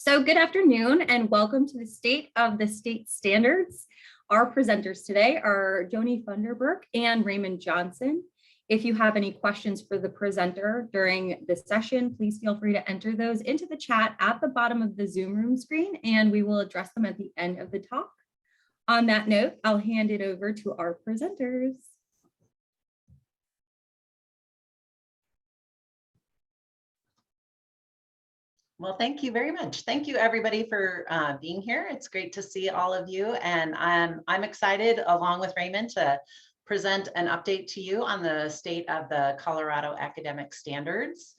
So good afternoon and welcome to the State of the State Standards. Our presenters today are Joanie Funderburk and Raymond Johnson. If you have any questions for the presenter during the session, please feel free to enter those into the chat at the bottom of the Zoom room screen, and we will address them at the end of the talk. On that note, I'll hand it over to our presenters. Well, thank you very much. Thank you, everybody, for being here. It's great to see all of you. And I'm excited, along with Raymond, to present an update to you on the state of the Colorado academic standards.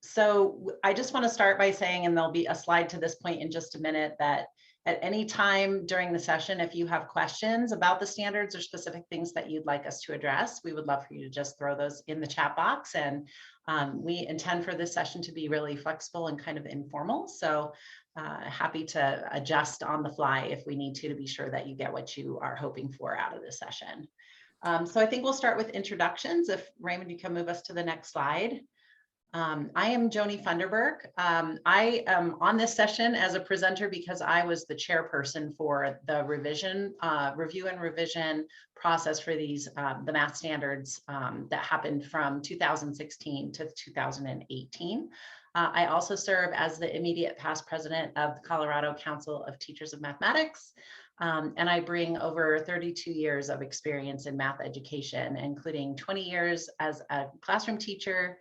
So I just want to start by saying, and there'll be a slide to this point in just a minute, that at any time during the session, if you have questions about the standards or specific things that you'd like us to address, we would love for you to just throw those in the chat box. And we intend for this session to be really flexible and kind of informal. So happy to adjust on the fly if we need to be sure that you get what you are hoping for out of this session. So I think we'll start with introductions. If Raymond, you can move us to the next slide. I am Joanie Funderburk. I am on this session as a presenter because I was the chairperson for the revision, review and revision process for these, the math standards that happened from 2016 to 2018. I also serve as the immediate past president of the Colorado Council of Teachers of Mathematics. And I bring over 32 years of experience in math education, including 20 years as a classroom teacher,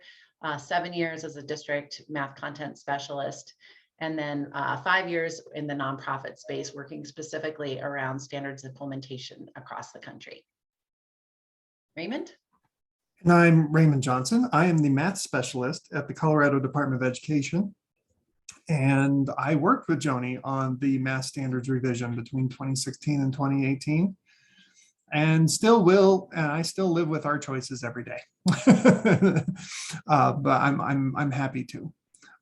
7 years as a district math content specialist, and then 5 years in the nonprofit space, working specifically around standards implementation across the country. Raymond? And I'm Raymond Johnson. I am the math specialist at the Colorado Department of Education. And I worked with Joanie on the math standards revision between 2016 and 2018. And still will, and I still live with our choices every day. But I'm happy to.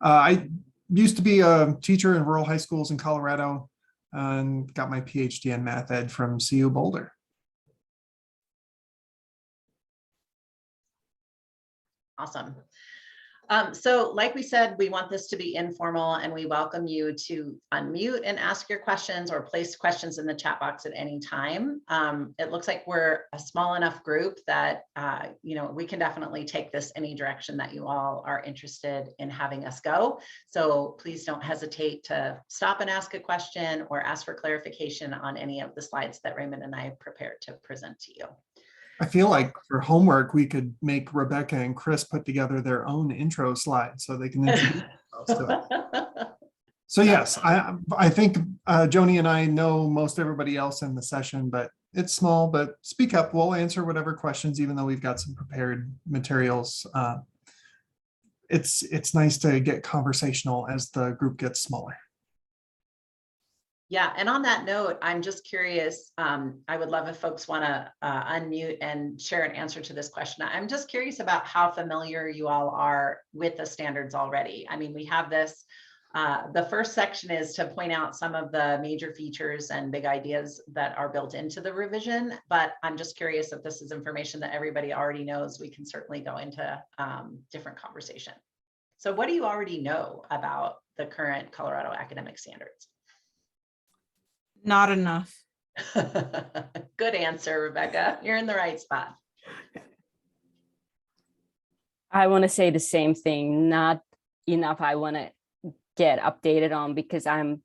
I used to be a teacher in rural high schools in Colorado and got my PhD in math ed from CU Boulder. Awesome. So like we said, we want this to be informal, and we welcome you to unmute and ask your questions or place questions in the chat box at any time. It looks like we're a small enough group that we can definitely take this any direction that you all are interested in having us go. So please don't hesitate to stop and ask a question or ask for clarification on any of the slides that Raymond and I prepared to present to you. I feel like for homework, we could make Rebecca and Chris put together their own intro slides so they can introduce themselves to it. So yes, I think Joanie and I know most everybody else in the session, but it's small, but speak up. We'll answer whatever questions, even though we've got some prepared materials. It's nice to get conversational as the group gets smaller. Yeah, and on that note, I'm just curious, I would love if folks want to unmute and share an answer to this question. I'm just curious about how familiar you all are with the standards already. I mean, we have this, the first section is to point out some of the major features and big ideas that are built into the revision, but I'm just curious if this is information that everybody already knows. We can certainly go into different conversation. So what do you already know about the current Colorado academic standards? Not enough. Good answer, Rebecca. You're in the right spot. I want to say the same thing. Not enough. I want to get updated on, because I'm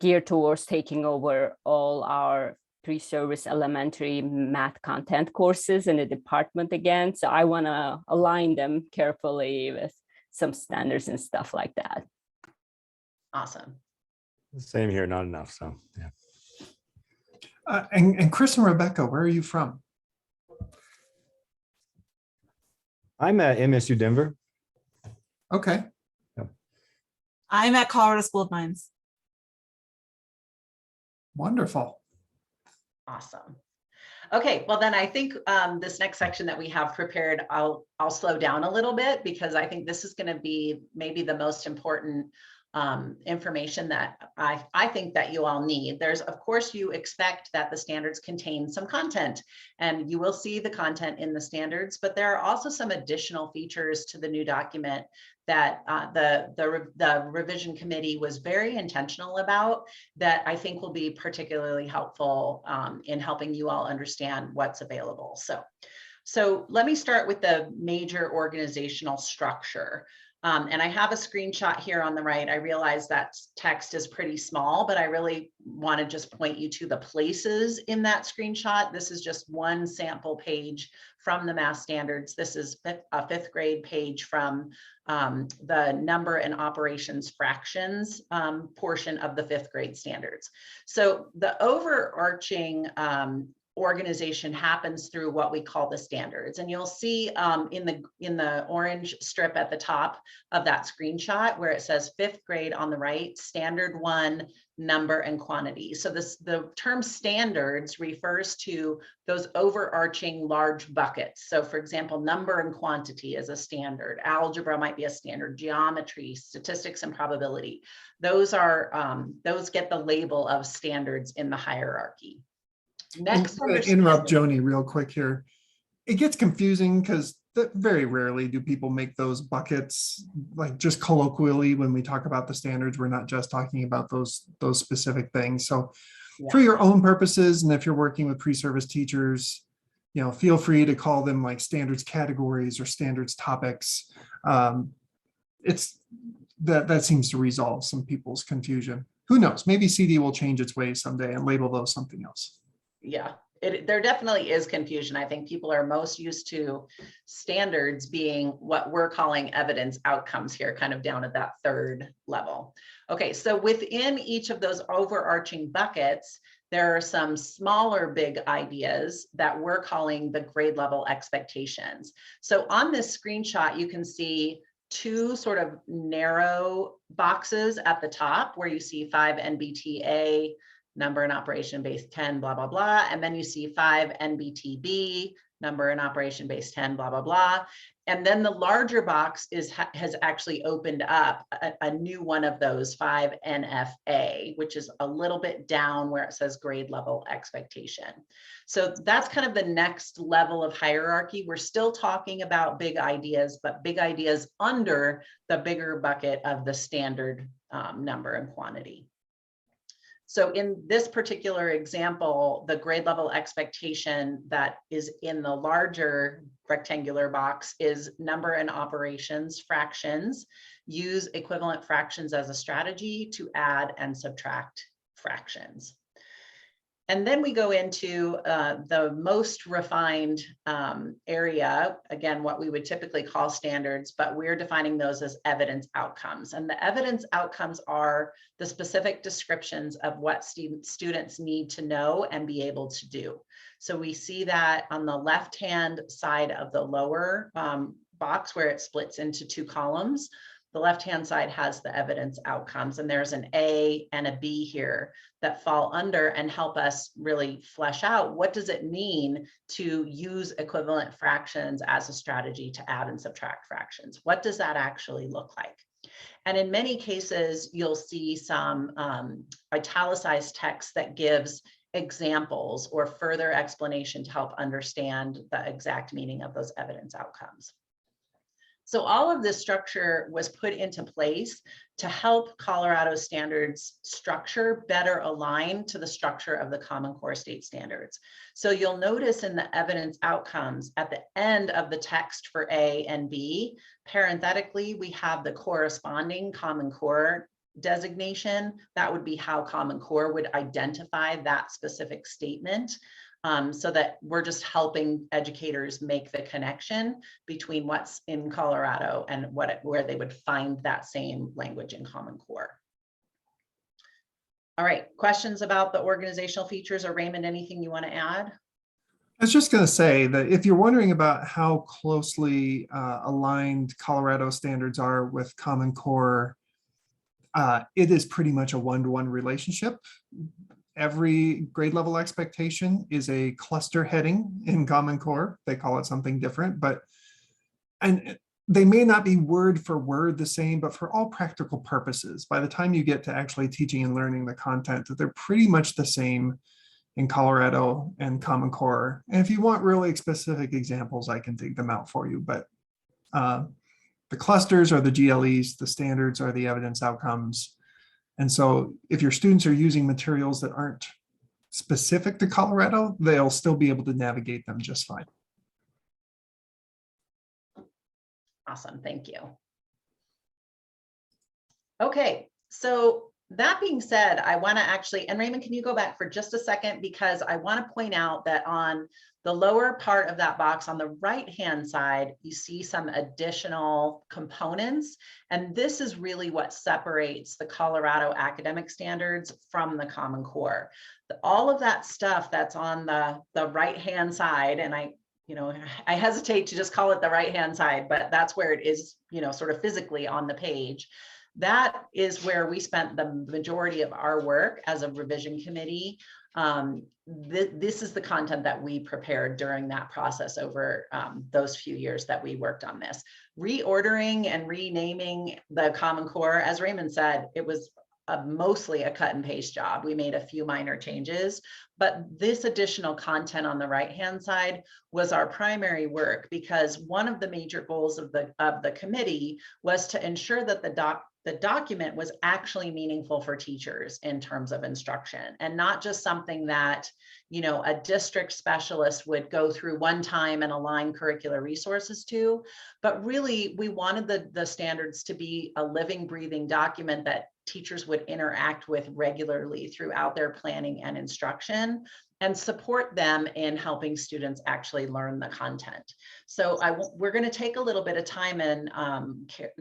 geared towards taking over all our pre-service elementary math content courses in the department again. So I want to align them carefully with some standards and stuff like that. Awesome. Same here, not enough. So yeah. And Chris and Rebecca, where are you from? I'm at MSU Denver. Okay. I'm at Colorado School of Mines. Wonderful. Awesome. Okay, well then I think this next section that we have prepared, I'll slow down a little bit, because I think this is going to be maybe the most important information that I think that you all need. There's, of course, you expect that the standards contain some content, and you will see the content in the standards, but there are also some additional features to the new document that the revision committee was very intentional about, that I think will be particularly helpful in helping you all understand what's available. So let me start with the major organizational structure. And I have a screenshot here on the right. I realize that text is pretty small, but I really want to just point you to the places in that screenshot. This is just one sample page from the math standards. This is a fifth grade page from the number and operations fractions portion of the fifth grade standards. So the overarching organization happens through what we call the standards, and you'll see in the orange strip at the top of that screenshot where it says fifth grade on the right, standard 1, number and quantity. So the term standards refers to those overarching large buckets. So for example, number and quantity is a standard, algebra might be a standard, geometry, statistics and probability. Those get the label of standards in the hierarchy. Next, I'm gonna interrupt Joanie real quick here. It gets confusing because very rarely do people make those buckets, like just colloquially when we talk about the standards, we're not just talking about those specific things. So for your own purposes, and if you're working with pre-service teachers, feel free to call them like standards categories or standards topics. It's that seems to resolve some people's confusion. Who knows? Maybe CD will change its ways someday and label those something else. Yeah, there definitely is confusion. I think people are most used to standards being what we're calling evidence outcomes here, kind of down at that third level. Okay, so within each of those overarching buckets, there are some smaller big ideas that we're calling the grade level expectations. So on this screenshot, you can see two sort of narrow boxes at the top where you see 5 NBTA, number and operation base 10, blah, blah, blah. And then you see 5 NBTB, number and operation base 10, blah, blah, blah. And then the larger box has actually opened up a new one of those, 5 NFA, which is a little bit down where it says grade level expectation. So that's kind of the next level of hierarchy. We're still talking about big ideas, but big ideas under the bigger bucket of the standard number and quantity. So in this particular example, the grade level expectation that is in the larger rectangular box is number and operations fractions. Use equivalent fractions as a strategy to add and subtract fractions. And then we go into the most refined area, again, what we would typically call standards, but we're defining those as evidence outcomes. And the evidence outcomes are the specific descriptions of what students need to know and be able to do. So we see that on the left-hand side of the lower box where it splits into 2 columns. The left-hand side has the evidence outcomes, and there's an A and a B here that fall under and help us really flesh out what does it mean to use equivalent fractions as a strategy to add and subtract fractions. What does that actually look like? And in many cases, you'll see some italicized text that gives examples or further explanation to help understand the exact meaning of those evidence outcomes. So all of this structure was put into place to help Colorado standards structure better align to the structure of the Common Core state standards. So you'll notice in the evidence outcomes at the end of the text for A and B, parenthetically, we have the corresponding Common Core designation. That would be how Common Core would identify that specific statement. So that we're just helping educators make the connection between what's in Colorado and where they would find that same language in Common Core. All right, questions about the organizational features, or Raymond, anything you want to add? I was just going to say that if you're wondering about how closely aligned Colorado standards are with Common Core, it is pretty much a one-to-one relationship. Every grade level expectation is a cluster heading in Common Core. They call it something different, and they may not be word for word the same, but for all practical purposes, by the time you get to actually teaching and learning the content, they're pretty much the same in Colorado and Common Core. And if you want really specific examples, I can dig them out for you. But the clusters are the GLEs, the standards are the evidence outcomes. And so if your students are using materials that aren't specific to Colorado, they'll still be able to navigate them just fine. Awesome, thank you. Okay, so that being said, I want to actually, and Raymond, can you go back for just a second? Because I want to point out that on the lower part of that box on the right-hand side, you see some additional components. And this is really what separates the Colorado academic standards from the Common Core. All of that stuff that's on the right-hand side, and I hesitate to just call it the right-hand side, but that's where it is, sort of physically on the page. That is where we spent the majority of our work as a revision committee. This is the content that we prepared during that process over those few years that we worked on this. Reordering and renaming the Common Core, as Raymond said, it was mostly a cut and paste job. We made a few minor changes, but this additional content on the right-hand side was our primary work, because one of the major goals of the committee was to ensure that the document was actually meaningful for teachers in terms of instruction, and not just something that, a district specialist would go through one time and align curricular resources to, but really we wanted the standards to be a living, breathing document that teachers would interact with regularly throughout their planning and instruction, and support them in helping students actually learn the content. So we're going to take a little bit of time and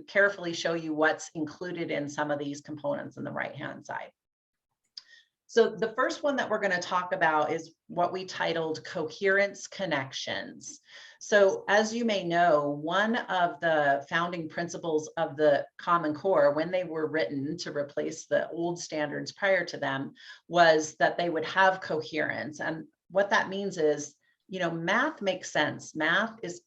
carefully show you what's included in some of these components on the right-hand side. So the first one that we're going to talk about is what we titled Coherence Connections. So as you may know, one of the founding principles of the Common Core, when they were written to replace the old standards prior to them, was that they would have coherence. And what that means is, math makes sense. The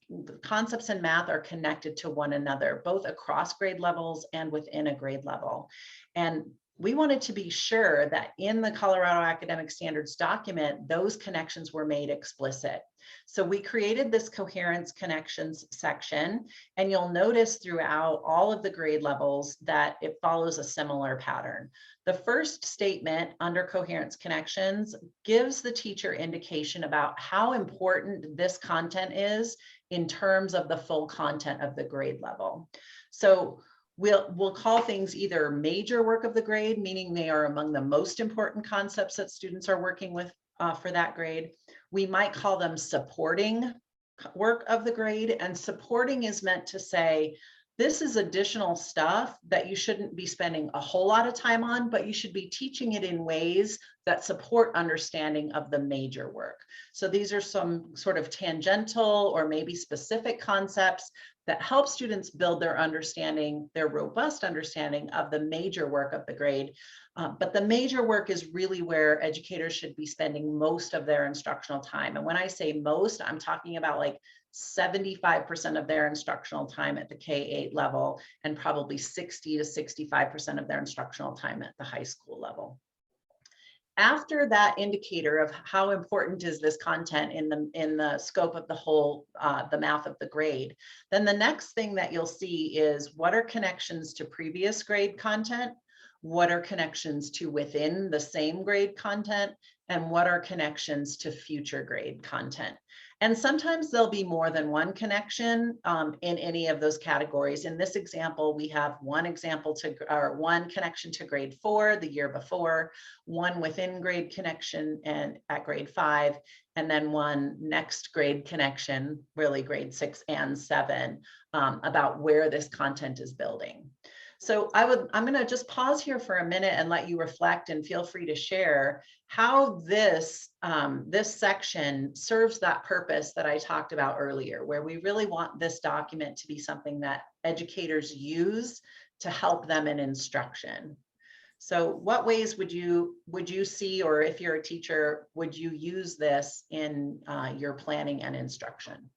concepts in math are connected to one another, both across grade levels and within a grade level. And we wanted to be sure that in the Colorado Academic Standards document, those connections were made explicit. So we created this Coherence Connections section, and you'll notice throughout all of the grade levels that it follows a similar pattern. The first statement under Coherence Connections gives the teacher indication about how important this content is in terms of the full content of the grade level. So we'll call things either major work of the grade, meaning they are among the most important concepts that students are working with for that grade. We might call them supporting work of the grade, and supporting is meant to say, this is additional stuff that you shouldn't be spending a whole lot of time on, but you should be teaching it in ways that support understanding of the major work. So these are some sort of tangential or maybe specific concepts that help students build their understanding, their robust understanding of the major work of the grade. But the major work is really where educators should be spending most of their instructional time. And when I say most, I'm talking about like 75% of their instructional time at the K-8 level, and probably 60 to 65% of their instructional time at the high school level. After that indicator of how important is this content in the scope of the whole, the math of the grade, then the next thing that you'll see is what are connections to previous grade content, what are connections to within the same grade content, and what are connections to future grade content. And sometimes there'll be more than one connection in any of those categories. In this example, we have one connection to grade 4 the year before, one within grade connection and at grade 5, and then one next grade connection, really grade 6 and 7, about where this content is building. So I'm going to just pause here for a minute and let you reflect, and feel free to share how this section serves that purpose that I talked about earlier, where we really want this document to be something that educators use to help them in instruction. So what ways would you see, or if you're a teacher, would you use this in your planning and instruction?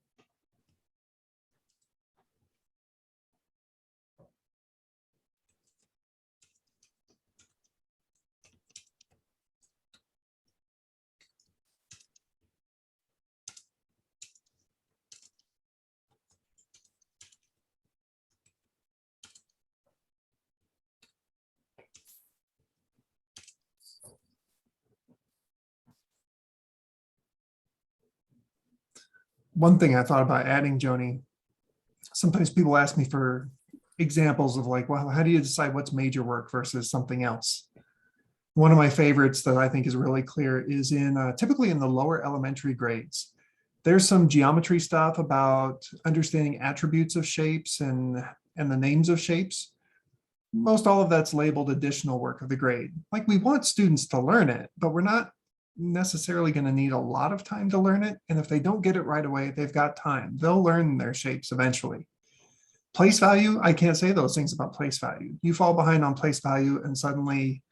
one thing I thought about adding, Joni, sometimes people ask me for examples of like, well, how do you decide what's major work versus something else? One of my favorites that I think is really clear is in typically in the lower elementary grades. There's some geometry stuff about understanding attributes of shapes and the names of shapes. Most all of that's labeled additional work of the grade. Like, we want students to learn it, but we're not necessarily going to need a lot of time to learn it. And if they don't get it right away, they've got time. They'll learn their shapes eventually. Place value, I can't say those things about place value. You fall behind on place value and suddenly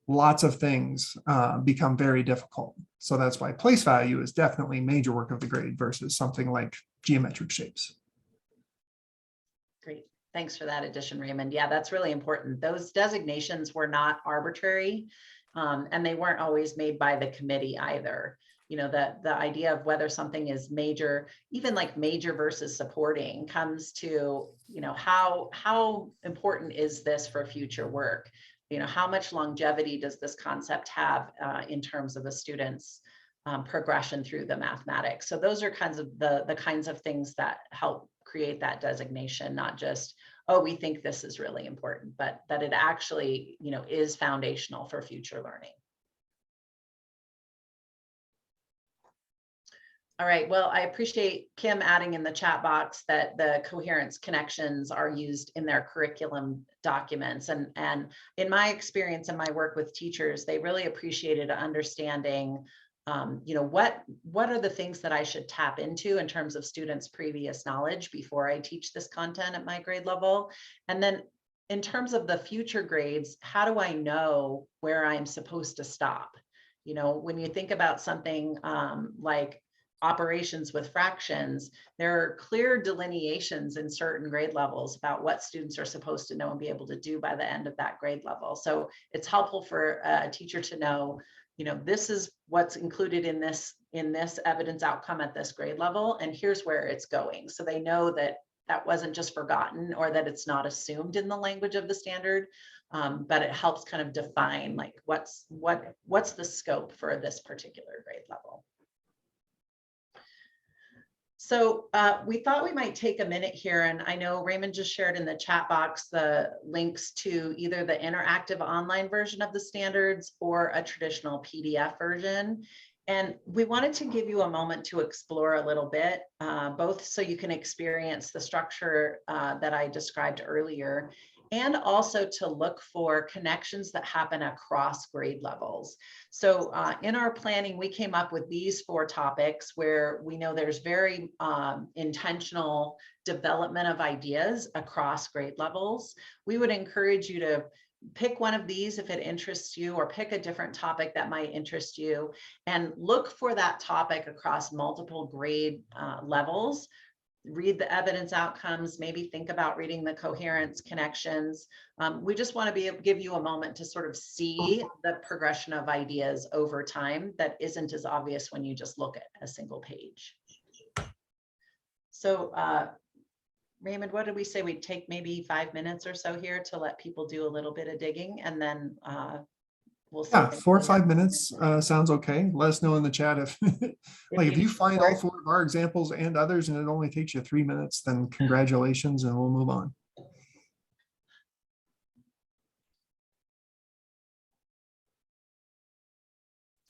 lots of things become very difficult. So that's why place value is definitely major work of the grade versus something like geometric shapes. Great. Thanks for that addition, Raymond. Yeah, that's really important. Those designations were not arbitrary, and they weren't always made by the committee either. You know, the idea of whether something is major, even like major versus supporting, comes to, you know, how important is this for future work? You know, how much longevity does this concept have in terms of a student's progression through the mathematics? So those are kinds of the kinds of things that help create that designation, not just, oh, we think this is really important, but that it actually, you know, is foundational for future learning. All right, well, I appreciate Kim adding in the chat box that the Coherence Connections are used in their curriculum documents. And in my experience and my work with teachers, they really appreciated understanding, you know, what are the things that I should tap into in terms of students' previous knowledge before I teach this content at my grade level. And then in terms of the future grades, how do I know where I'm supposed to stop? You know, when you think about something like operations with fractions, there are clear delineations in certain grade levels about what students are supposed to know and be able to do by the end of that grade level. So it's helpful for a teacher to know, you know, this is what's included in this evidence outcome at this grade level, and here's where it's going. So they know that that wasn't just forgotten or that it's not assumed in the language of the standard, but it helps kind of define like what's the scope for this particular grade level. So we thought we might take a minute here, and I know Raymond just shared in the chat box the links to either the interactive online version of the standards or a traditional PDF version. And we wanted to give you a moment to explore a little bit, both so you can experience the structure that I described earlier, and also to look for connections that happen across grade levels. So in our planning, we came up with these 4 topics where we know there's very intentional development of ideas across grade levels. We would encourage you to pick one of these if it interests you, or pick a different topic that might interest you, and look for that topic across multiple grade levels. Read the evidence outcomes, maybe think about reading the Coherence Connections. We just want to give you a moment to sort of see the progression of ideas over time that isn't as obvious when you just look at a single page. So Raymond, what did we say? We'd take maybe 5 minutes or so here to let people do a little bit of digging, and then we'll see. Yeah, 4 or 5 minutes sounds okay. Let us know in the chat if like if you find all 4 of our examples and others and it only takes you 3 minutes, then congratulations and we'll move on.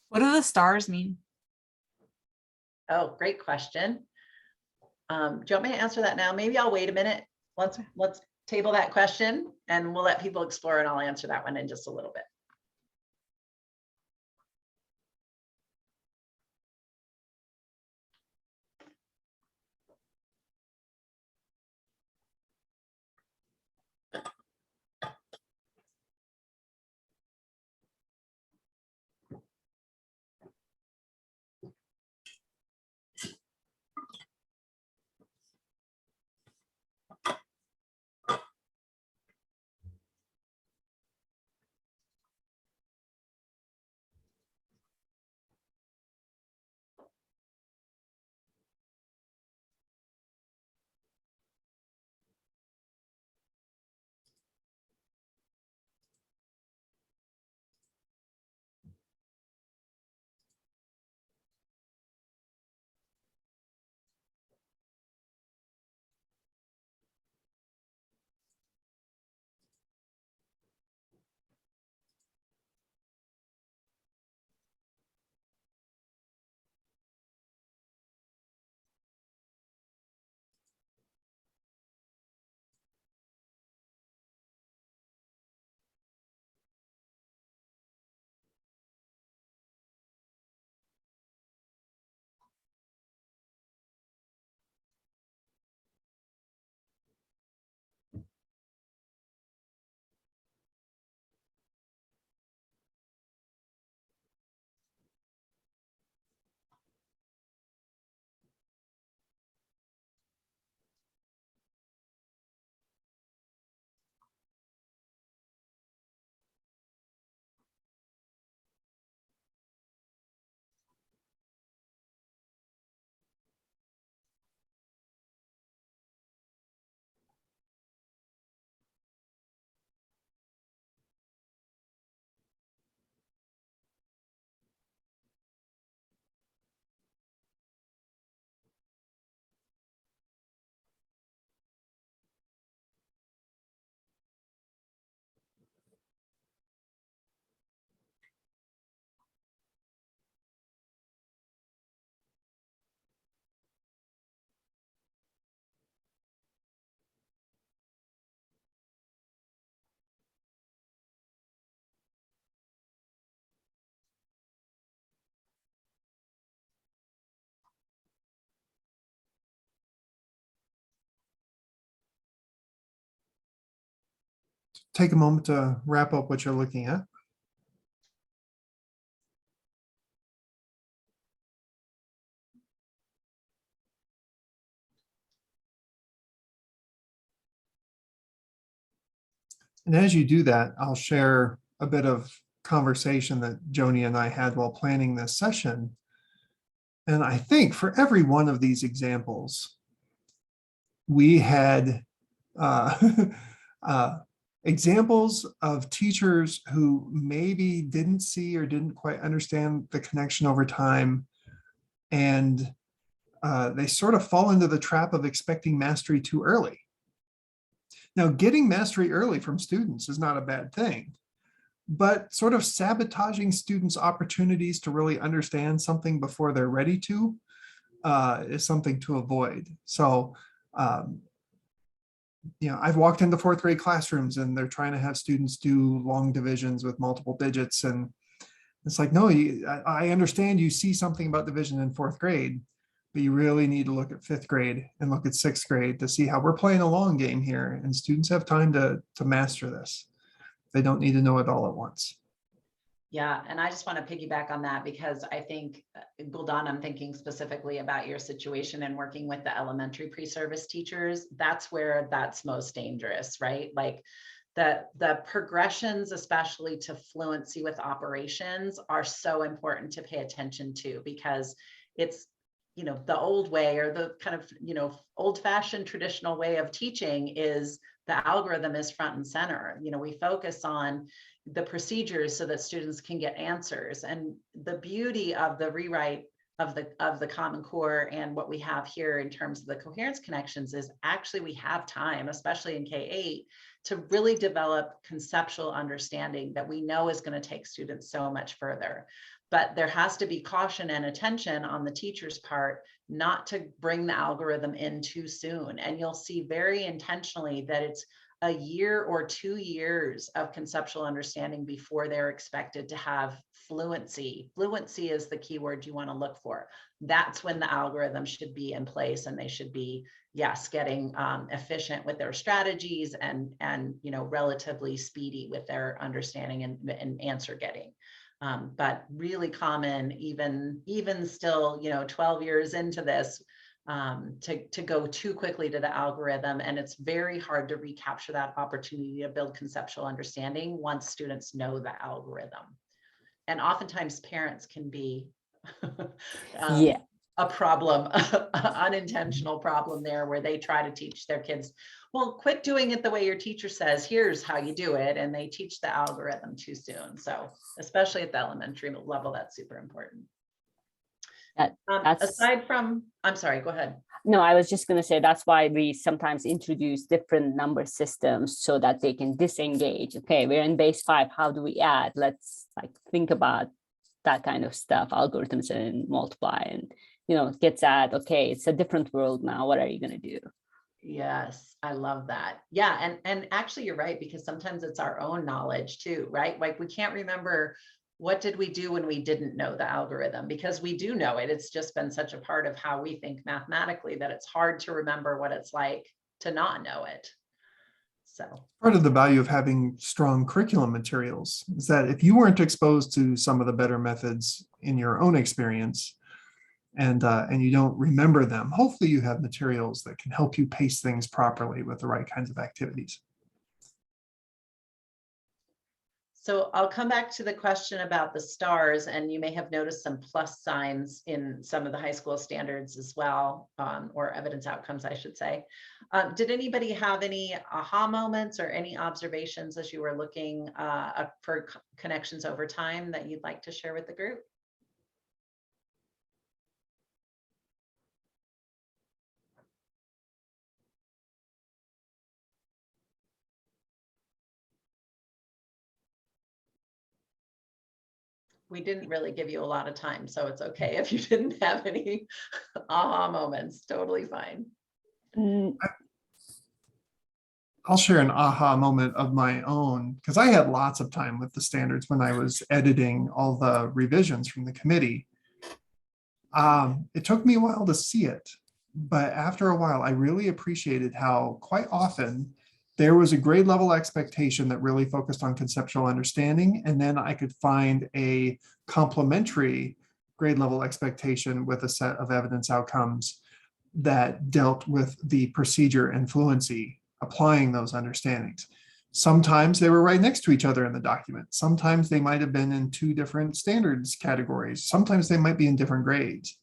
What do the stars mean? Oh, great question. Do you want me to answer that now? Maybe I'll wait a minute. Let's table that question and we'll let people explore, and I'll answer that one in just a little bit. take a moment to wrap up what you're looking at. And as you do that, I'll share a bit of conversation that Joanie and I had while planning this session. And I think for every one of these examples, we had examples of teachers who maybe didn't see or didn't quite understand the connection over time. And they sort of fall into the trap of expecting mastery too early. Now, getting mastery early from students is not a bad thing, but sort of sabotaging students' opportunities to really understand something before they're ready to is something to avoid. So, I've walked into fourth grade classrooms and they're trying to have students do long divisions with multiple digits. And it's like, no, I understand you see something about division in fourth grade, but you really need to look at fifth grade and look at sixth grade to see how we're playing a long game here. And students have time to master this. They don't need to know it all at once. Yeah, and I just want to piggyback on that because I think, Guldan, I'm thinking specifically about your situation and working with the elementary pre-service teachers. That's where that's most dangerous, right? Like the progressions, especially to fluency with operations, are so important to pay attention to, because it's, the old way, or the kind of, old-fashioned traditional way of teaching is the algorithm is front and center. We focus on the procedures so that students can get answers. And the beauty of the rewrite of the Common Core and what we have here in terms of the Coherence Connections is actually we have time, especially in K-8, to really develop conceptual understanding that we know is going to take students so much further. But there has to be caution and attention on the teacher's part not to bring the algorithm in too soon. And you'll see very intentionally that it's a year or 2 years of conceptual understanding before they're expected to have fluency. Fluency is the keyword you want to look for. That's when the algorithm should be in place, and they should be, yes, getting efficient with their strategies and relatively speedy with their understanding and answer getting. But really common, even still, 12 years into this, to go too quickly to the algorithm. And it's very hard to recapture that opportunity to build conceptual understanding once students know the algorithm. And oftentimes parents can be a problem, unintentional problem there, where they try to teach their kids, well, quit doing it the way your teacher says, here's how you do it. And they teach the algorithm too soon. So especially at the elementary level, that's super important. Aside from, I'm sorry, go ahead. No, I was just going to say that's why we sometimes introduce different number systems so that they can disengage. Okay, we're in base 5. How do we add? Let's think about that kind of stuff, algorithms and multiply, and it gets at, okay, it's a different world now. What are you going to do? Yes, I love that. Yeah, and actually you're right, because sometimes it's our own knowledge too, right? Like we can't remember what did we do when we didn't know the algorithm, because we do know it. It's just been such a part of how we think mathematically that it's hard to remember what it's like to not know it. So part of the value of having strong curriculum materials is that if you weren't exposed to some of the better methods in your own experience, and you don't remember them, hopefully you have materials that can help you pace things properly with the right kinds of activities. So I'll come back to the question about the stars, and you may have noticed some plus signs in some of the high school standards as well, or evidence outcomes, I should say. Did anybody have any aha moments or any observations as you were looking for connections over time that you'd like to share with the group? We didn't really give you a lot of time, so it's okay if you didn't have any aha moments. Totally fine. I'll share an aha moment of my own, because I had lots of time with the standards when I was editing all the revisions from the committee. It took me a while to see it, but after a while, I really appreciated how quite often there was a grade level expectation that really focused on conceptual understanding. And then I could find a complementary grade level expectation with a set of evidence outcomes that dealt with the procedure and fluency, applying those understandings. Sometimes they were right next to each other in the document. Sometimes they might have been in two different standards categories. Sometimes they might be in different grades.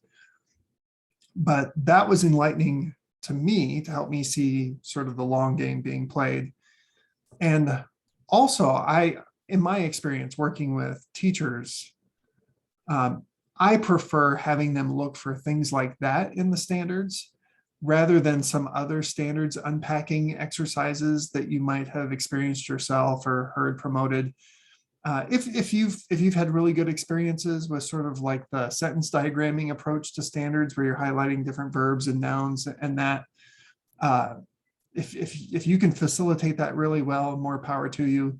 But that was enlightening to me to help me see sort of the long game being played. And also, in my experience working with teachers, I prefer having them look for things like that in the standards rather than some other standards unpacking exercises that you might have experienced yourself or heard promoted. If you've had really good experiences with sort of like the sentence diagramming approach to standards where you're highlighting different verbs and nouns and that, if you can facilitate that really well, more power to you.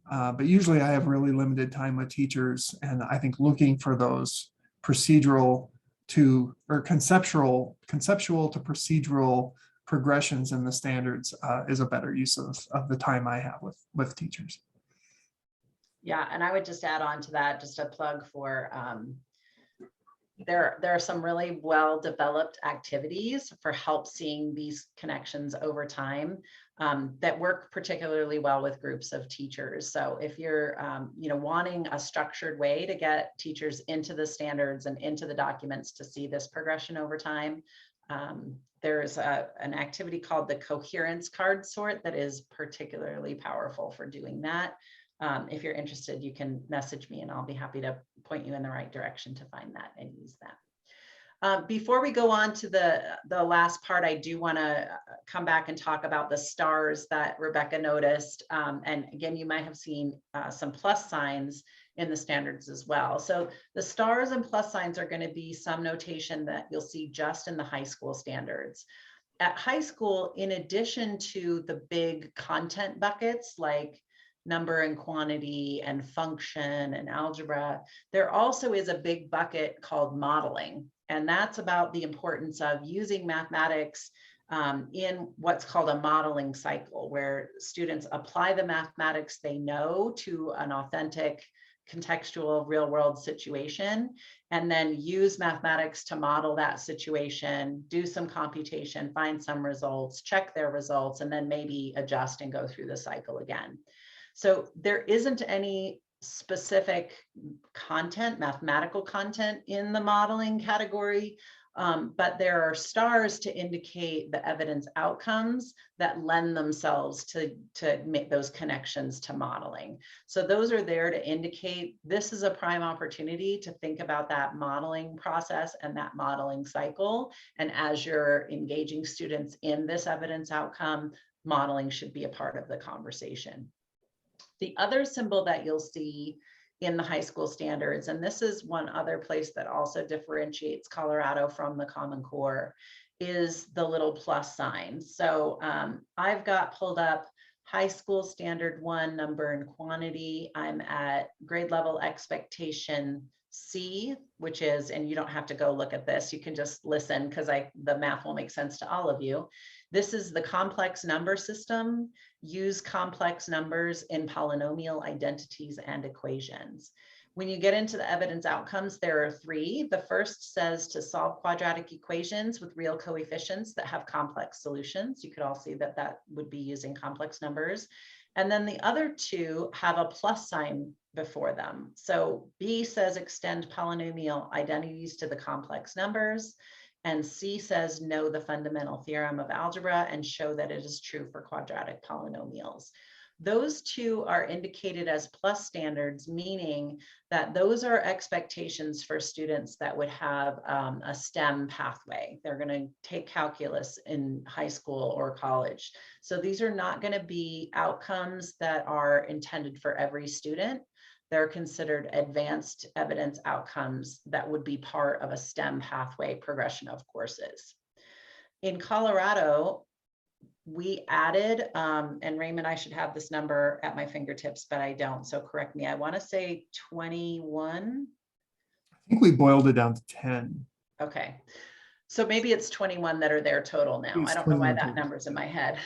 But usually I have really limited time with teachers, and I think looking for those procedural to or conceptual to procedural progressions in the standards is a better use of the time I have with teachers. Yeah, and I would just add on to that, just a plug for there are some really well developed activities for help seeing these connections over time that work particularly well with groups of teachers. So if you're wanting a structured way to get teachers into the standards and into the documents to see this progression over time, there's an activity called the Coherence card sort that is particularly powerful for doing that. If you're interested, you can message me and I'll be happy to point you in the right direction to find that and use that. Before we go on to the last part, I do want to come back and talk about the stars that Rebecca noticed. And again, you might have seen some plus signs in the standards as well. So the stars and plus signs are going to be some notation that you'll see just in the high school standards. At high school, in addition to the big content buckets like number and quantity and function and algebra, there also is a big bucket called modeling. And that's about the importance of using mathematics in what's called a modeling cycle, where students apply the mathematics they know to an authentic, contextual, real-world situation, and then use mathematics to model that situation, do some computation, find some results, check their results, and then maybe adjust and go through the cycle again. So there isn't any specific content, mathematical content in the modeling category, but there are stars to indicate the evidence outcomes that lend themselves to make those connections to modeling. So those are there to indicate this is a prime opportunity to think about that modeling process and that modeling cycle. And as you're engaging students in this evidence outcome, modeling should be a part of the conversation. The other symbol that you'll see in the high school standards, and this is one other place that also differentiates Colorado from the Common Core, is the little plus sign. So I've got pulled up high school standard 1, number and quantity. I'm at grade level expectation C, which is, and you don't have to go look at this, you can just listen because the math will make sense to all of you. This is the complex number system. Use complex numbers in polynomial identities and equations. When you get into the evidence outcomes, there are 3. The first says to solve quadratic equations with real coefficients that have complex solutions. You could all see that that would be using complex numbers. And then the other 2 have a plus sign before them. So B says extend polynomial identities to the complex numbers. And C says know the fundamental theorem of algebra and show that it is true for quadratic polynomials. Those 2 are indicated as plus standards, meaning that those are expectations for students that would have a STEM pathway. They're going to take calculus in high school or college. So these are not going to be outcomes that are intended for every student. They're considered advanced evidence outcomes that would be part of a STEM pathway progression of courses. In Colorado, we added, and Raymond, I should have this number at my fingertips, but I don't, so correct me. I want to say 21. I think we boiled it down to 10. Okay. So maybe it's 21 that are there total now. It's I don't know why 21 that total. number's in my head.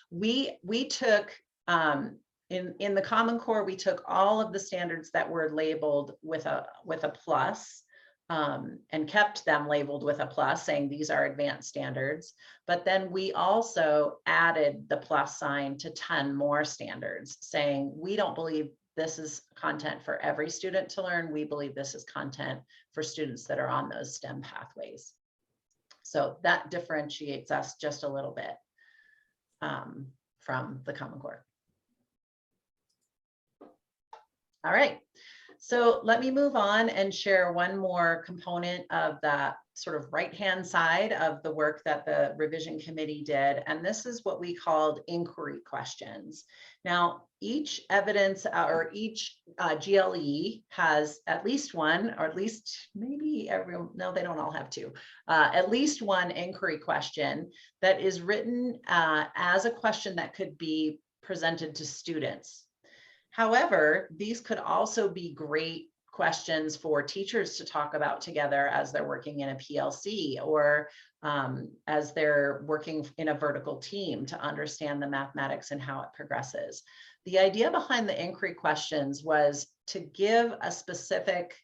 We took, in the Common Core, we took all of the standards that were labeled with a plus, and kept them labeled with a plus, saying these are advanced standards. But then we also added the plus sign to 10 more standards, saying we don't believe this is content for every student to learn. We believe this is content for students that are on those STEM pathways. So that differentiates us just a little bit from the Common Core. All right, so let me move on and share one more component of the sort of right-hand side of the work that the revision committee did. And this is what we called inquiry questions. Now, each evidence or each GLE has at least one, or at least maybe everyone, no, they don't all have two, at least one inquiry question that is written as a question that could be presented to students. However, these could also be great questions for teachers to talk about together as they're working in a PLC, or as they're working in a vertical team to understand the mathematics and how it progresses. The idea behind the inquiry questions was to give a specific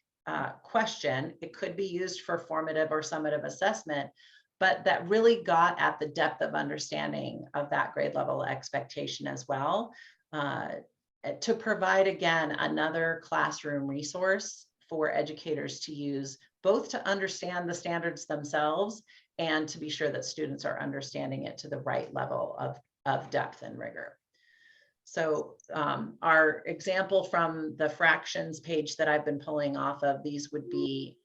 question. It could be used for formative or summative assessment, but that really got at the depth of understanding of that grade level expectation as well. To provide, again, another classroom resource for educators to use, both to understand the standards themselves and to be sure that students are understanding it to the right level of depth and rigor. So our example from the fractions page that I've been pulling off of, these would be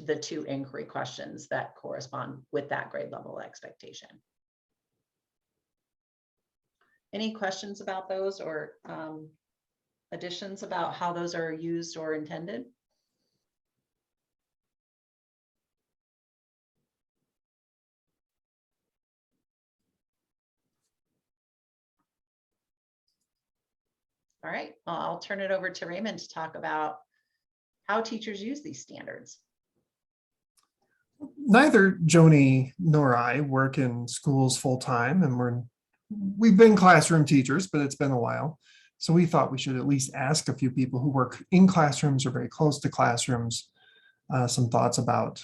the two inquiry questions that correspond with that grade level expectation. Any questions about those, or additions about how those are used or intended? All right, well, I'll turn it over to Raymond to talk about how teachers use these standards. Neither Joanie nor I work in schools full time, and we've been classroom teachers, but it's been a while. So we thought we should at least ask a few people who work in classrooms or very close to classrooms some thoughts about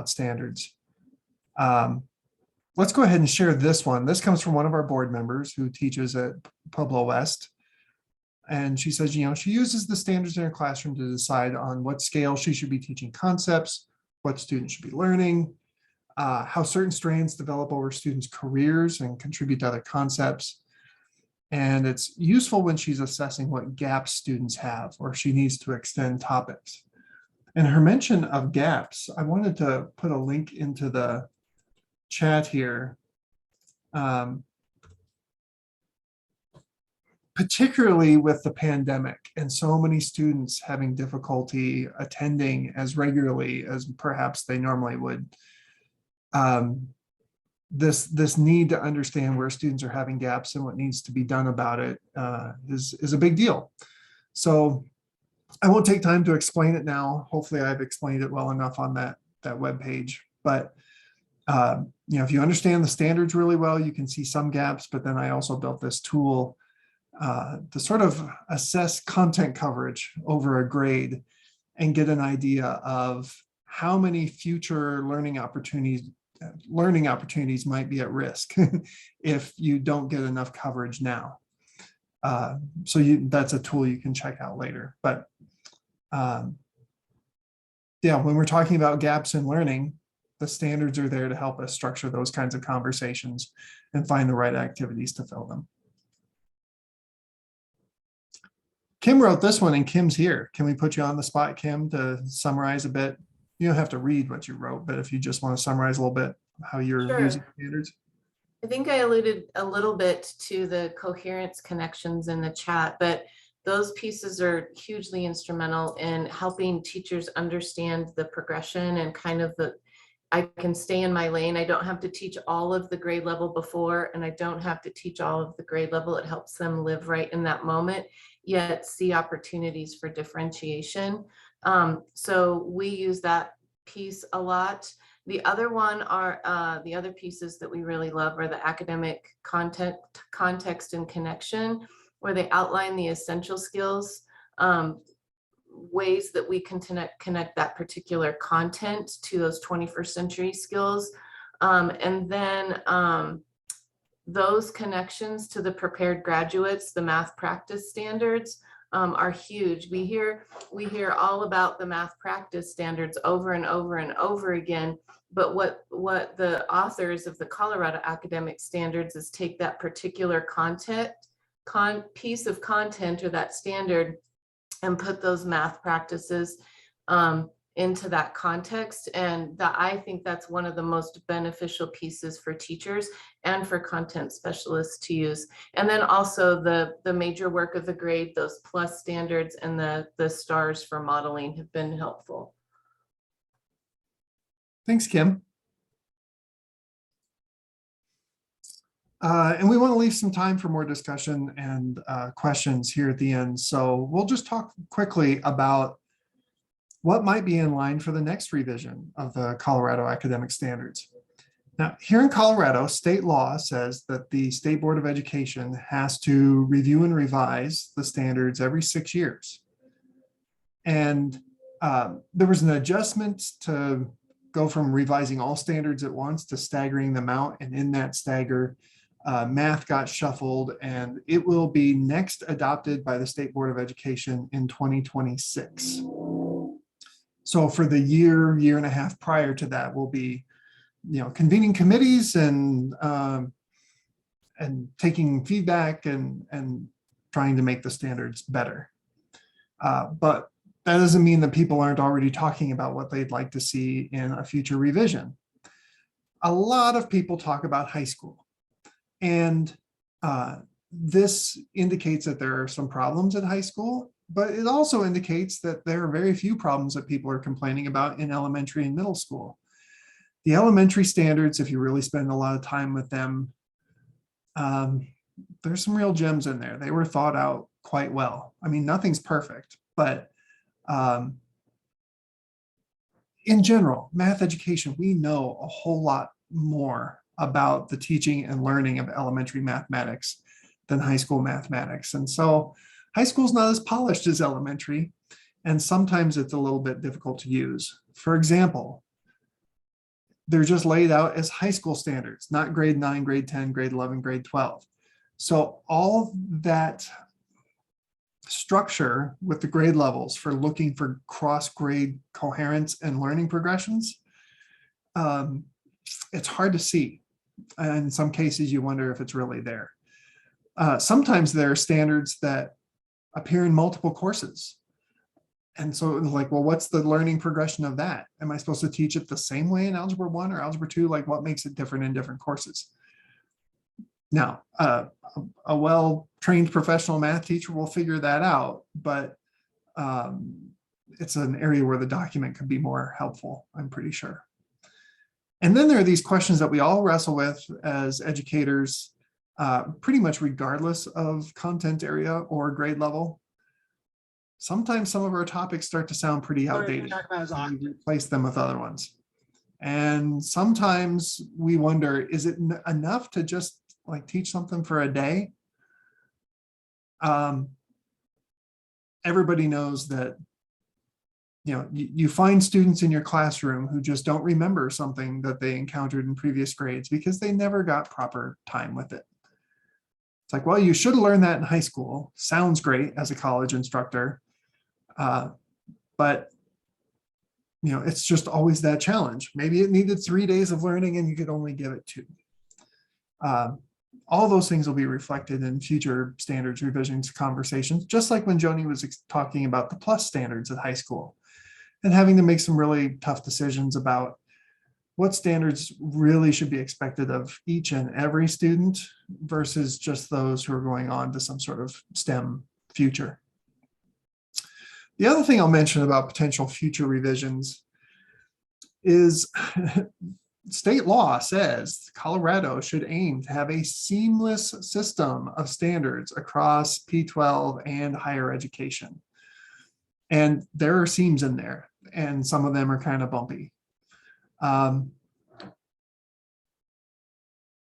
standards. Let's go ahead and share this one. This comes from one of our board members who teaches at Pueblo West. And she says, you know, she uses the standards in her classroom to decide on what scale she should be teaching concepts, what students should be learning, how certain strands develop over students' careers and contribute to other concepts. And it's useful when she's assessing what gaps students have, or she needs to extend topics. And her mention of gaps, I wanted to put a link into the chat here. Particularly with the pandemic and so many students having difficulty attending as regularly as perhaps they normally would. This need to understand where students are having gaps and what needs to be done about it is a big deal. So I won't take time to explain it now. Hopefully I've explained it well enough on that webpage. But you know, if you understand the standards really well, you can see some gaps. But then I also built this tool to sort of assess content coverage over a grade and get an idea of how many future learning opportunities might be at risk if you don't get enough coverage now. So that's a tool you can check out later. But yeah, when we're talking about gaps in learning, the standards are there to help us structure those kinds of conversations and find the right activities to fill them. Kim wrote this one, and Kim's here. Can we put you on the spot, Kim, to summarize a bit? You don't have to read what you wrote, but if you just want to summarize a little bit how you're using standards. I think I alluded a little bit to the coherence connections in the chat, but those pieces are hugely instrumental in helping teachers understand the progression and kind of I can stay in my lane. I don't have to teach all of the grade level before, and I don't have to teach all of the grade level. It helps them live right in that moment, yet see opportunities for differentiation. So we use that piece a lot. The other one are the other pieces that we really love are the academic context and connection, where they outline the essential skills, ways that we can connect that particular content to those 21st century skills. And then those connections to the prepared graduates, the math practice standards, are huge. We hear all about the math practice standards over and over and over again, but what the authors of the Colorado Academic Standards is take that particular piece of content or that standard and put those math practices into that context. And that, I think that's one of the most beneficial pieces for teachers and for content specialists to use. And then also the major work of the grade, those plus standards and the stars for modeling have been helpful. Thanks, Kim. And we want to leave some time for more discussion and questions here at the end. So we'll just talk quickly about what might be in line for the next revision of the Colorado Academic Standards. Now, here in Colorado, state law says that the State Board of Education has to review and revise the standards every 6 years. And there was an adjustment to go from revising all standards at once to staggering them out. And in that stagger, math got shuffled, and it will be next adopted by the State Board of Education in 2026. So for the year and a half prior to that, we'll be, convening committees and taking feedback and trying to make the standards better. But that doesn't mean that people aren't already talking about what they'd like to see in a future revision. A lot of people talk about high school, and this indicates that there are some problems at high school, but it also indicates that there are very few problems that people are complaining about in elementary and middle school. The elementary standards, if you really spend a lot of time with them, there's some real gems in there. They were thought out quite well. I mean, nothing's perfect, but in general, math education, we know a whole lot more about the teaching and learning of elementary mathematics than high school mathematics. And so high school is not as polished as elementary, and sometimes it's a little bit difficult to use. For example, they're just laid out as high school standards, not grade 9, grade 10, grade 11, grade 12. So all that structure with the grade levels for looking for cross-grade coherence and learning progressions, it's hard to see. And in some cases, you wonder if it's really there. Sometimes there are standards that appear in multiple courses. And so it's like, well, what's the learning progression of that? Am I supposed to teach it the same way in Algebra 1 or Algebra 2? Like, what makes it different in different courses? Now, a well-trained professional math teacher will figure that out, but it's an area where the document could be more helpful, I'm pretty sure. And then there are these questions that we all wrestle with as educators, pretty much regardless of content area or grade level. Sometimes some of our topics start to sound pretty outdated. We replace them with other ones. And sometimes we wonder, is it enough to just like teach something for a day? Everybody knows that, you find students in your classroom who just don't remember something that they encountered in previous grades because they never got proper time with it. It's like, well, you should have learned that in high school. Sounds great as a college instructor. But it's just always that challenge. Maybe it needed 3 days of learning and you could only give it 2. All those things will be reflected in future standards revisions conversations, just like when Joanie was talking about the plus standards at high school and having to make some really tough decisions about what standards really should be expected of each and every student versus just those who are going on to some sort of STEM future. The other thing I'll mention about potential future revisions is state law says Colorado should aim to have a seamless system of standards across P12 and higher education. And there are seams in there, and some of them are kind of bumpy.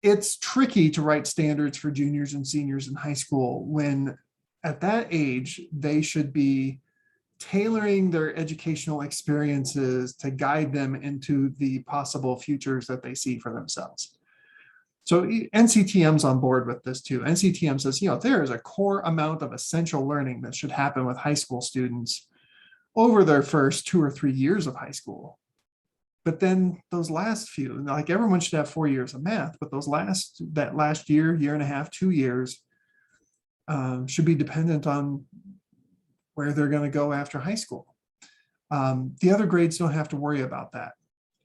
it's tricky to write standards for juniors and seniors in high school when at that age, they should be tailoring their educational experiences to guide them into the possible futures that they see for themselves. So NCTM's on board with this too. NCTM says, there is a core amount of essential learning that should happen with high school students over their first 2 or 3 years of high school. But then those last few, like everyone should have 4 years of math, but that last year, year and a half, 2 years should be dependent on where they're going to go after high school. The other grades don't have to worry about that.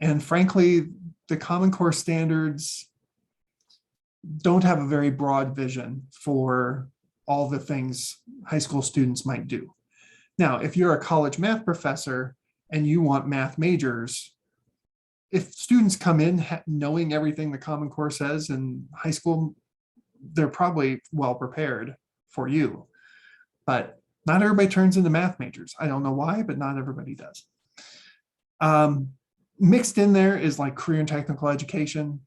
And frankly, the Common Core standards don't have a very broad vision for all the things high school students might do. Now, if you're a college math professor and you want math majors, if students come in knowing everything the Common Core says in high school, they're probably well prepared for you. But not everybody turns into math majors. I don't know why, but not everybody does. Mixed in there is like career and technical education.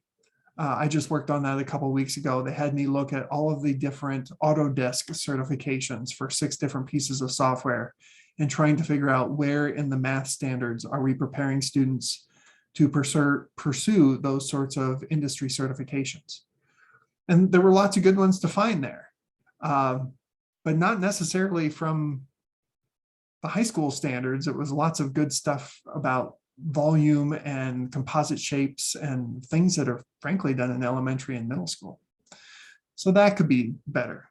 I just worked on that a couple of weeks ago. They had me look at all of the different Autodesk certifications for 6 different pieces of software and trying to figure out where in the math standards are we preparing students to pursue those sorts of industry certifications. And there were lots of good ones to find there, but not necessarily from the high school standards. It was lots of good stuff about volume and composite shapes and things that are frankly done in elementary and middle school. So that could be better.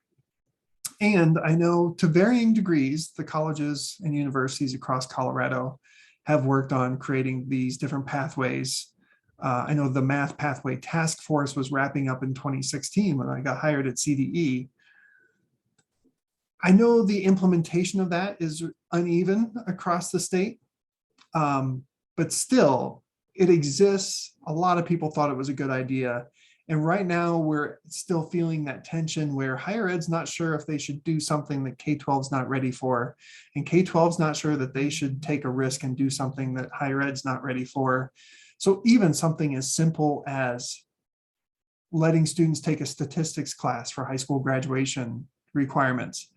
And I know to varying degrees, the colleges and universities across Colorado have worked on creating these different pathways. I know the Math Pathway Task Force was wrapping up in 2016 when I got hired at CDE. I know the implementation of that is uneven across the state, but still it exists. A lot of people thought it was a good idea. And right now we're still feeling that tension where higher ed's not sure if they should do something that K-12 is not ready for. And K-12 is not sure that they should take a risk and do something that higher ed's not ready for. So even something as simple as letting students take a statistics class for high school graduation requirements.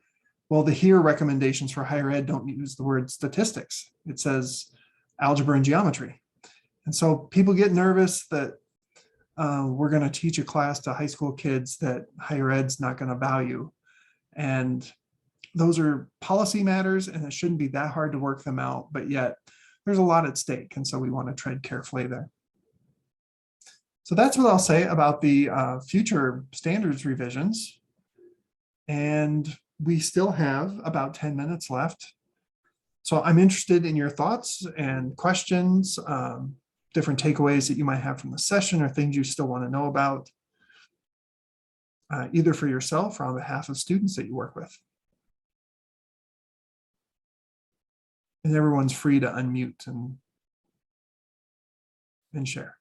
Well, the HERE recommendations for higher ed don't use the word statistics. It says algebra and geometry. And so people get nervous that we're going to teach a class to high school kids that higher ed's not going to value. And those are policy matters, and it shouldn't be that hard to work them out, but yet there's a lot at stake. And so we want to tread carefully there. So that's what I'll say about the future standards revisions. And we still have about 10 minutes left. So I'm interested in your thoughts and questions, different takeaways that you might have from the session or things you still want to know about, either for yourself or on behalf of students that you work with. And everyone's free to unmute and share.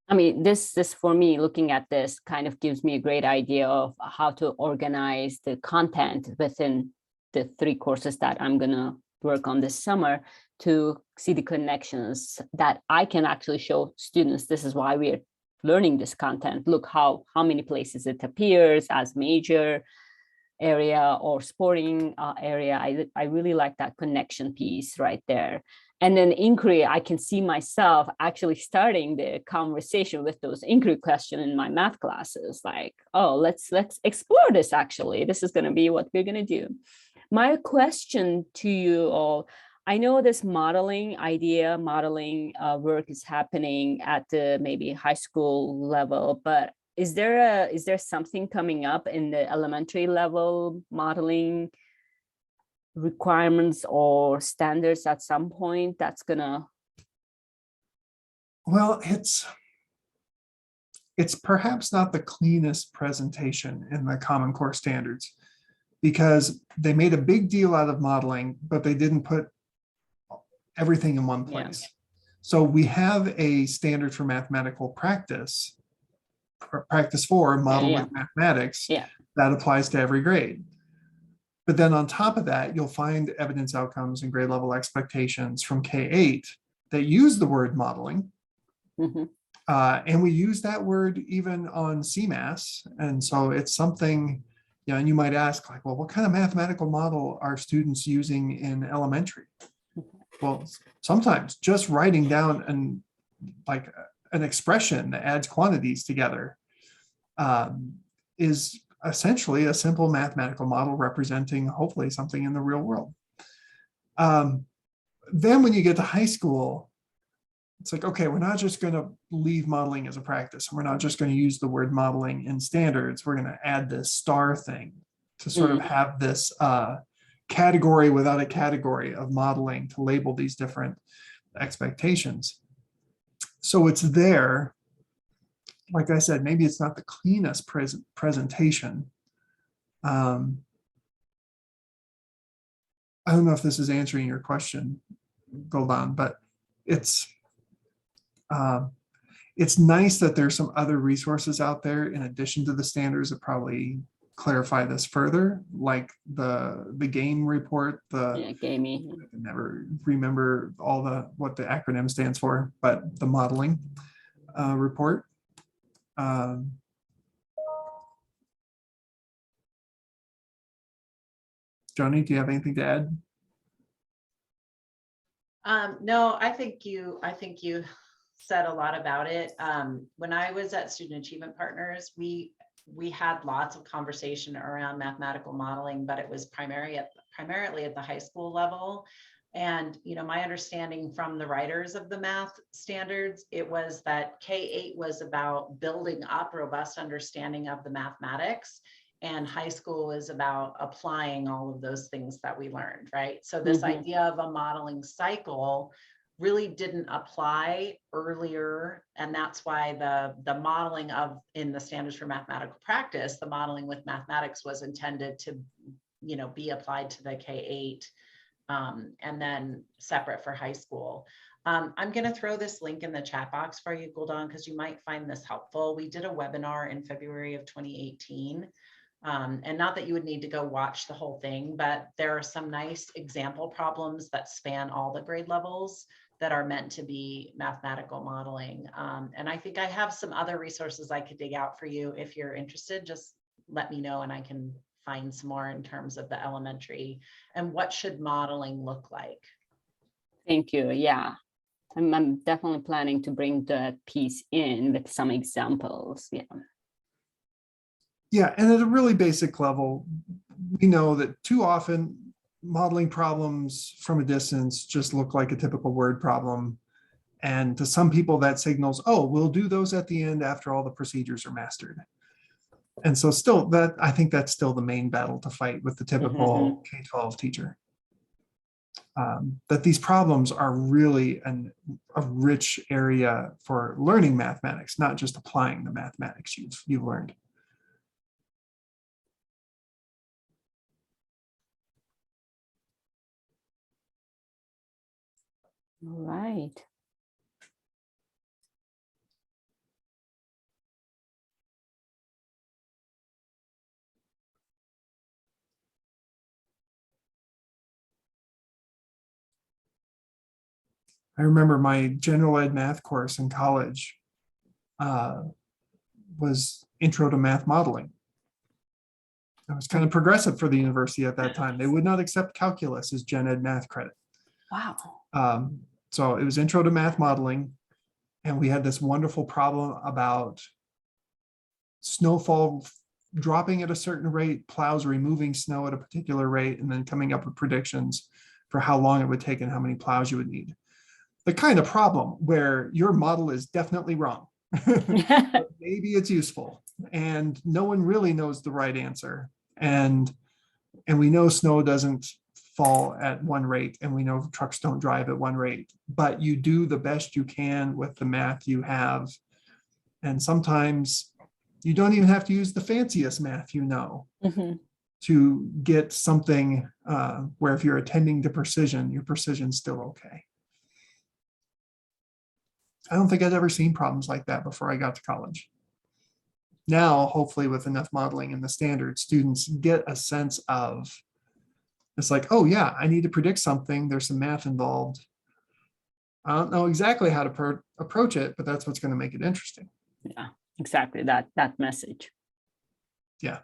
I mean, this for me, looking at this kind of gives me a great idea of how to organize the content within the 3 courses that I'm going to work on this summer to see the connections that I can actually show students. This is why we're learning this content. Look how many places it appears as major area or sporting area. I really like that connection piece right there. And then inquiry, I can see myself actually starting the conversation with those inquiry questions in my math classes. Like, oh, let's explore this actually. This is going to be what we're going to do. My question to you all, I know this modeling work is happening at the maybe high school level, but is there something coming up in the elementary level modeling requirements or standards at some point that's gonna? Well, it's perhaps not the cleanest presentation in the Common Core standards, because they made a big deal out of modeling, but they didn't put everything in one place. Yeah. So we have a standard for mathematical practice 4, model with mathematics, that applies to every grade. But then on top of that, you'll find evidence outcomes and grade level expectations from K-8 that use the word modeling. Mm-hmm. And we use that word even on CMAS. And so it's something, you know, and you might ask like, well, what kind of mathematical model are students using in elementary? Well, sometimes just writing down an expression that adds quantities together is essentially a simple mathematical model representing hopefully something in the real world. Then when you get to high school, it's like, okay, we're not just going to leave modeling as a practice. We're not just going to use the word modeling in standards. We're going to add this star thing to sort of have this category without a category of modeling to label these different expectations. So it's there. Like I said, maybe it's not the cleanest presentation. I don't know if this is answering your question, Goldan, but it's nice that there's some other resources out there in addition to the standards that probably clarify this further, like the GAME report. Gamey. I can never remember what the acronym stands for, but the modeling report. Joanie, do you have anything to add? No, I think you said a lot about it. When I was at Student Achievement Partners, we had lots of conversation around mathematical modeling, but it was primarily at the high school level. And, you know, my understanding from the writers of the math standards, it was that K-8 was about building up robust understanding of the mathematics, and high school is about applying all of those things that we learned, right? So this idea of a modeling cycle really didn't apply earlier. And that's why the modeling in the standards for mathematical practice, the modeling with mathematics was intended to, you know, be applied to the K-8 and then separate for high school. I'm going to throw this link in the chat box for you, Guldan, because you might find this helpful. We did a webinar in February of 2018. And not that you would need to go watch the whole thing, but there are some nice example problems that span all the grade levels that are meant to be mathematical modeling. And I think I have some other resources I could dig out for you. If you're interested, just let me know and I can find some more in terms of the elementary and what should modeling look like. Thank you. Yeah, I'm definitely planning to bring that piece in with some examples. Yeah. Yeah, and at a really basic level, we know that too often modeling problems from a distance just look like a typical word problem. And to some people that signals, oh, we'll do those at the end after all the procedures are mastered. And so still I think that's still the main battle to fight with the typical K-12 teacher. That these problems are really a rich area for learning mathematics, not just applying the mathematics you've learned. All right. I remember my general ed math course in college was Intro to Math Modeling. It was kind of progressive for the university at that time. They would not accept calculus as gen ed math credit. Wow. So it was Intro to Math Modeling, and we had this wonderful problem about snowfall dropping at a certain rate, plows removing snow at a particular rate, and then coming up with predictions for how long it would take and how many plows you would need. The kind of problem where your model is definitely wrong. But maybe it's useful, and no one really knows the right answer. And we know snow doesn't fall at one rate, and we know trucks don't drive at one rate, but you do the best you can with the math you have. And sometimes you don't even have to use the fanciest math to get something where if you're attending to precision, your precision's still okay. I don't think I'd ever seen problems like that before I got to college. Now, hopefully with enough modeling in the standards, students get a sense of, it's like, oh yeah, I need to predict something. There's some math involved. I don't know exactly how to approach it, but that's what's going to make it interesting. Yeah, exactly that message. Yeah.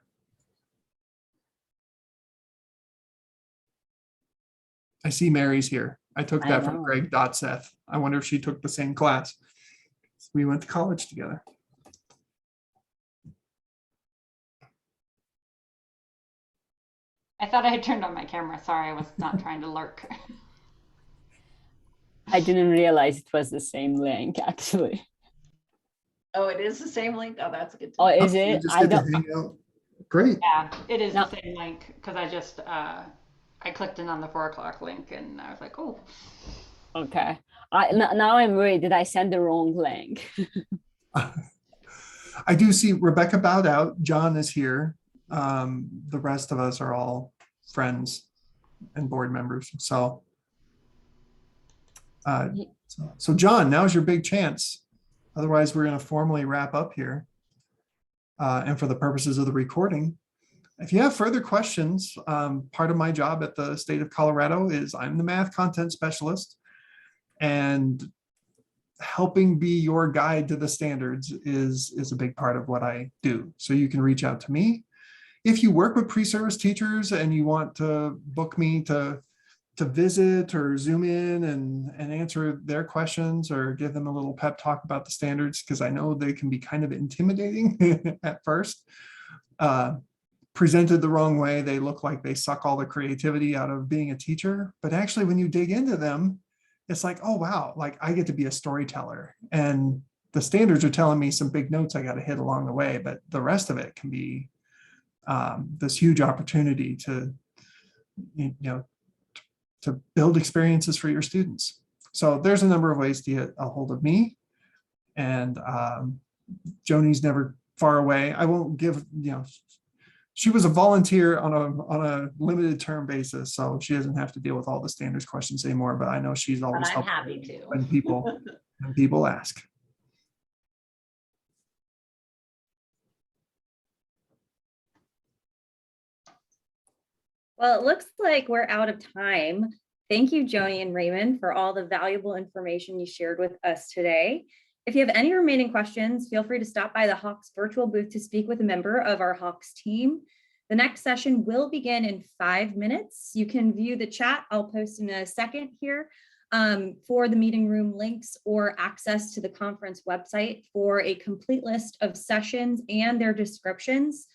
I see Mary's here. I took I that from know. Greg Dotseth. I wonder if she took the same class. We went to college together. I thought I had turned on my camera. Sorry, I was not trying to lurk. I didn't realize it was the same link actually. Oh, it is the same link? Oh, that's good. Oh, To know. is We it? just I get to don't. hang out. Great. Yeah, it is No. the same link because I just I clicked in on the 4 o'clock link and I was like, oh. Okay. Now I'm worried. Did I send the wrong link? I do see Rebecca bowed out. John is here. The rest of us are all friends and board members. So, so John, now's your big chance. Otherwise, we're going to formally wrap up here. And for the purposes of the recording, if you have further questions, part of my job at the state of Colorado is I'm the math content specialist, and helping be your guide to the standards is a big part of what I do. So you can reach out to me. If you work with pre-service teachers and you want to book me to visit or zoom in and answer their questions or give them a little pep talk about the standards, because I know they can be kind of intimidating at first. Presented the wrong way, they look like they suck all the creativity out of being a teacher. But actually, when you dig into them, it's like, oh, wow, like I get to be a storyteller. And the standards are telling me some big notes I got to hit along the way. But the rest of it can be this huge opportunity to, to build experiences for your students. So there's a number of ways to get a hold of me. And Joanie's never far away. I won't give, she was a volunteer on a limited term basis, so she doesn't have to deal with all the standards questions anymore, but I know she's But always I'm helpful happy to. when people ask. Well, it looks like we're out of time. Thank you, Joanie and Raymond, for all the valuable information you shared with us today. If you have any remaining questions, feel free to stop by the Hawks virtual booth to speak with a member of our Hawks team. The next session will begin in 5 minutes. You can view the chat. I'll post in a second here for the meeting room links or access to the conference website for a complete list of sessions and their descriptions.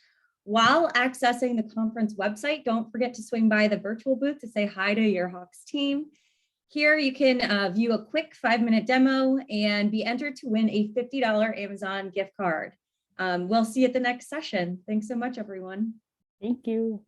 While accessing the conference website, don't forget to swing by the virtual booth to say hi to your Hawks team. Here you can view a quick 5-minute demo and be entered to win a $50 Amazon gift card. We'll see you at the next session. Thanks so much, everyone. Thank you.